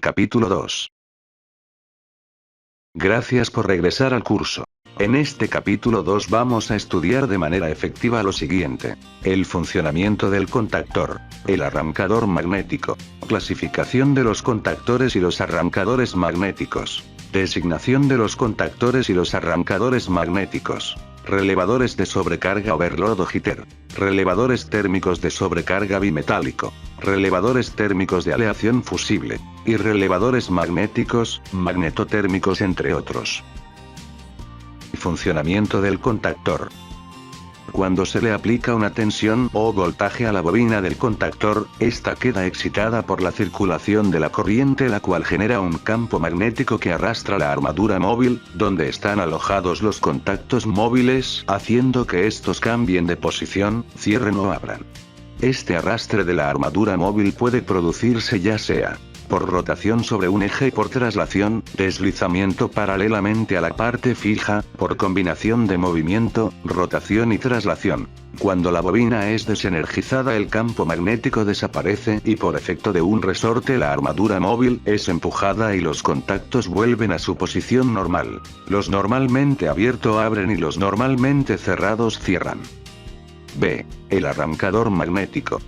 capítulo 2. Gracias por regresar al curso. En este capítulo 2 vamos a estudiar de manera efectiva lo siguiente: el funcionamiento del contactor, el arrancador magnético, clasificación de los contactores y los arrancadores magnéticos, designación de los contactores y los arrancadores magnéticos, relevadores de sobrecarga overload o jitter, relevadores térmicos de sobrecarga bimetálico, relevadores térmicos de aleación fusible, y relevadores magnéticos, magnetotérmicos entre otros. Funcionamiento del contactor. Cuando se le aplica una tensión o voltaje a la bobina del contactor, esta queda excitada por la circulación de la corriente, la cual genera un campo magnético que arrastra la armadura móvil, donde están alojados los contactos móviles, haciendo que estos cambien de posición, cierren o abran. Este arrastre de la armadura móvil puede producirse ya sea por rotación sobre un eje, por traslación, deslizamiento paralelamente a la parte fija, por combinación de movimiento, rotación y traslación. Cuando la bobina es desenergizada, el campo magnético desaparece y por efecto de un resorte la armadura móvil es empujada y los contactos vuelven a su posición normal. Los normalmente abiertos abren y los normalmente cerrados cierran. B. El arrancador magnético.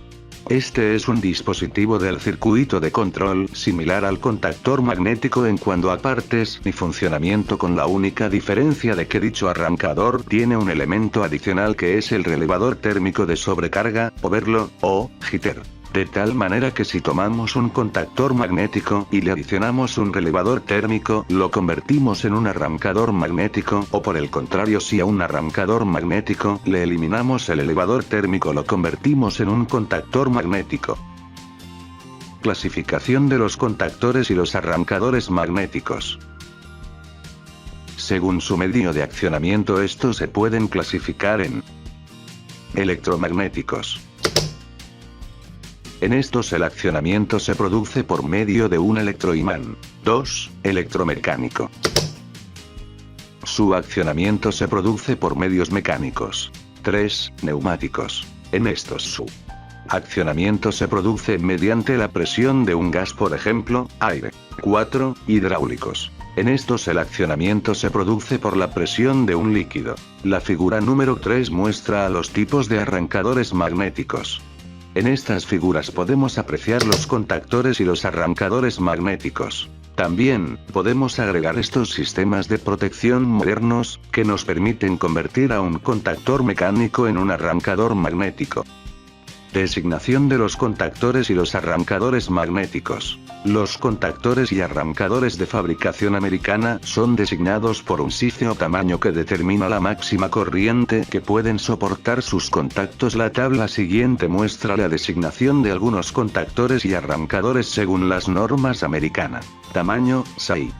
Este es un dispositivo del circuito de control similar al contactor magnético en cuanto a partes y funcionamiento, con la única diferencia de que dicho arrancador tiene un elemento adicional que es el relevador térmico de sobrecarga, overload, o jitter. De tal manera que si tomamos un contactor magnético y le adicionamos un relevador térmico, lo convertimos en un arrancador magnético, o por el contrario, si a un arrancador magnético le eliminamos el elevador térmico, lo convertimos en un contactor magnético. Clasificación de los contactores y los arrancadores magnéticos. Según su medio de accionamiento, estos se pueden clasificar en electromagnéticos. En estos el accionamiento se produce por medio de un electroimán. 2. Electromecánico. Su accionamiento se produce por medios mecánicos. 3. Neumáticos. En estos su accionamiento se produce mediante la presión de un gas, por ejemplo, aire. 4. Hidráulicos. En estos el accionamiento se produce por la presión de un líquido. La figura número 3 muestra a los tipos de arrancadores magnéticos. En estas figuras podemos apreciar los contactores y los arrancadores magnéticos. También podemos agregar estos sistemas de protección modernos, que nos permiten convertir a un contactor mecánico en un arrancador magnético. Designación de los contactores y los arrancadores magnéticos. Los contactores y arrancadores de fabricación americana son designados por un cifra o tamaño que determina la máxima corriente que pueden soportar sus contactos. La tabla siguiente muestra la designación de algunos contactores y arrancadores según las normas americanas. Tamaño, 6.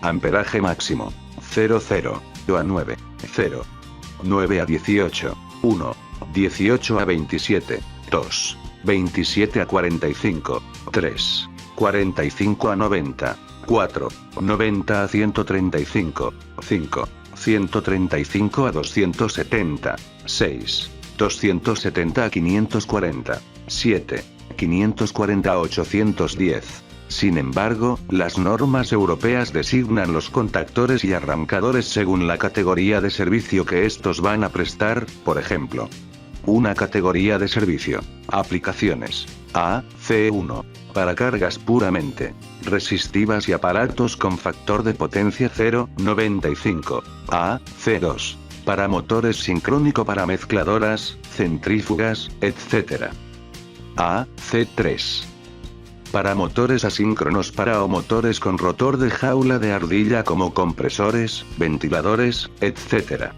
Amperaje máximo, 0,0 a 9, 0. 9 a 18, 1. 18 a 27, 2. 27 a 45, 3. 45 a 90, 4. 90 a 135, 5. 135 a 270, 6. 270 a 540, 7. 540 a 810. Sin embargo, las normas europeas designan los contactores y arrancadores según la categoría de servicio que estos van a prestar. Por ejemplo, una categoría de servicio. Aplicaciones. A, C1. Para cargas puramente resistivas y aparatos con factor de potencia 0,95. A, C2. Para motores sincrónico, para mezcladoras, centrífugas, etc. A, C3. Para motores asíncronos, para o motores con rotor de jaula de ardilla como compresores, ventiladores, etc.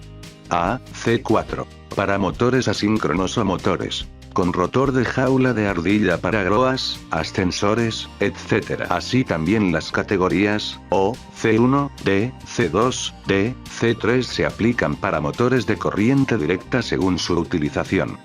A, C4. Para motores asíncronos o motores con rotor de jaula de ardilla para grúas, ascensores, etc. Así también las categorías O, C1, D, C2, D, C3 se aplican para motores de corriente directa según su utilización.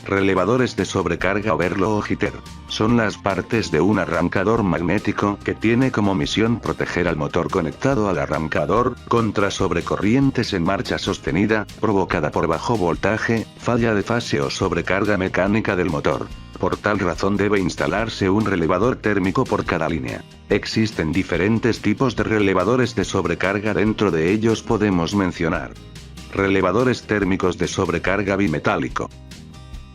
Relevadores de sobrecarga overload o jitter. Son las partes de un arrancador magnético que tiene como misión proteger al motor conectado al arrancador contra sobrecorrientes en marcha sostenida, provocada por bajo voltaje, falla de fase o sobrecarga mecánica del motor. Por tal razón debe instalarse un relevador térmico por cada línea. Existen diferentes tipos de relevadores de sobrecarga, dentro de ellos podemos mencionar relevadores térmicos de sobrecarga bimetálico.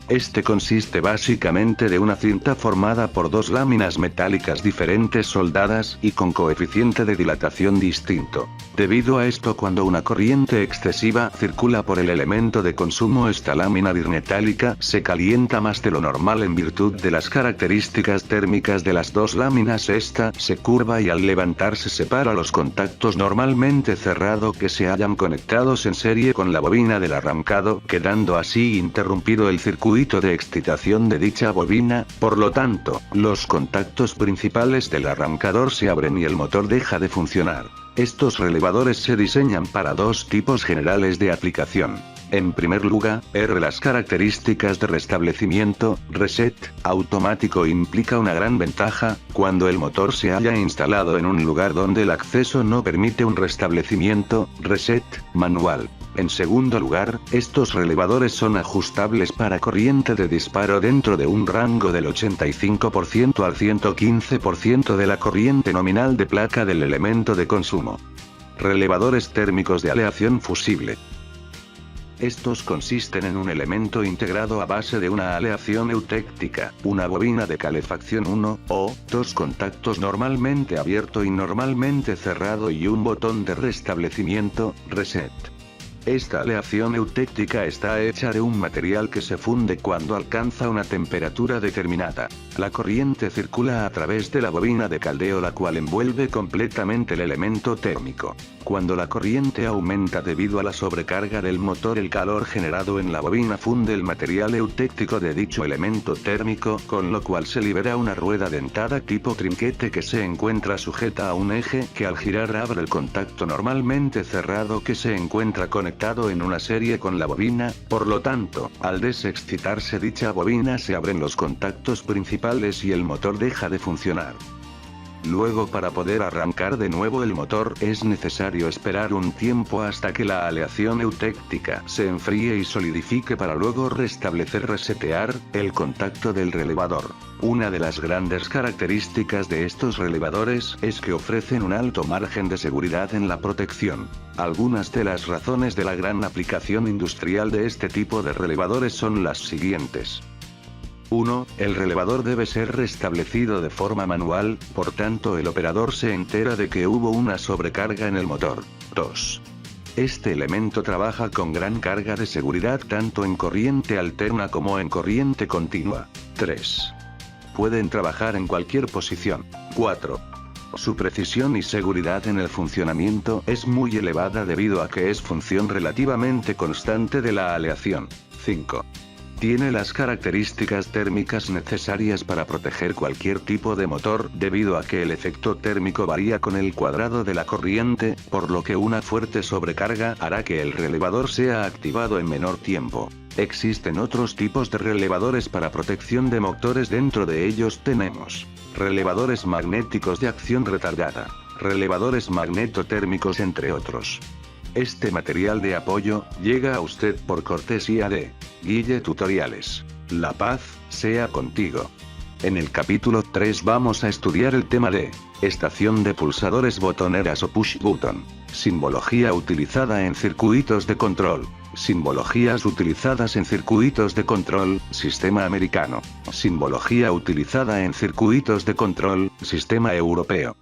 Este consiste básicamente de una cinta formada por dos láminas metálicas diferentes soldadas y con coeficiente de dilatación distinto. Debido a esto, cuando una corriente excesiva circula por el elemento de consumo, esta lámina bimetálica se calienta más de lo normal en virtud de las características térmicas de las dos láminas. Esta se curva y al levantarse separa los contactos normalmente cerrados que se hayan conectados en serie con la bobina del arrancado, quedando así interrumpido el circuito de excitación de dicha bobina. Por lo tanto, los contactos principales del arrancador se abren y el motor deja de funcionar. Estos relevadores se diseñan para dos tipos generales de aplicación. En primer lugar, las características de restablecimiento, reset, automático implica una gran ventaja, cuando el motor se haya instalado en un lugar donde el acceso no permite un restablecimiento, reset, manual. En segundo lugar, estos relevadores son ajustables para corriente de disparo dentro de un rango del 85% al 115% de la corriente nominal de placa del elemento de consumo. Relevadores térmicos de aleación fusible. Estos consisten en un elemento integrado a base de una aleación eutéctica, una bobina de calefacción 1 o 2 contactos normalmente abierto y normalmente cerrado y un botón de restablecimiento, reset. Esta aleación eutéctica está hecha de un material que se funde cuando alcanza una temperatura determinada. La corriente circula a través de la bobina de caldeo, la cual envuelve completamente el elemento térmico. Cuando la corriente aumenta debido a la sobrecarga del motor, el calor generado en la bobina funde el material eutéctico de dicho elemento térmico, con lo cual se libera una rueda dentada tipo trinquete que se encuentra sujeta a un eje que al girar abre el contacto normalmente cerrado que se encuentra conectado en una serie con la bobina. Por lo tanto, al desexcitarse dicha bobina se abren los contactos principales y el motor deja de funcionar. Luego, para poder arrancar de nuevo el motor, es necesario esperar un tiempo hasta que la aleación eutéctica se enfríe y solidifique para luego resetear el contacto del relevador. Una de las grandes características de estos relevadores es que ofrecen un alto margen de seguridad en la protección. Algunas de las razones de la gran aplicación industrial de este tipo de relevadores son las siguientes. 1. El relevador debe ser restablecido de forma manual, por tanto el operador se entera de que hubo una sobrecarga en el motor. 2. Este elemento trabaja con gran carga de seguridad tanto en corriente alterna como en corriente continua. 3. Pueden trabajar en cualquier posición. 4. Su precisión y seguridad en el funcionamiento es muy elevada debido a que es función relativamente constante de la aleación. 5. Tiene las características térmicas necesarias para proteger cualquier tipo de motor, debido a que el efecto térmico varía con el cuadrado de la corriente, por lo que una fuerte sobrecarga hará que el relevador sea activado en menor tiempo. Existen otros tipos de relevadores para protección de motores, dentro de ellos tenemos relevadores magnéticos de acción retardada, relevadores magnetotérmicos, entre otros. Este material de apoyo llega a usted por cortesía de Guille Tutoriales. La paz sea contigo. En el capítulo 3 vamos a estudiar el tema de estación de pulsadores, botoneras o push button, simbología utilizada en circuitos de control, simbologías utilizadas en circuitos de control, sistema americano, simbología utilizada en circuitos de control, sistema europeo.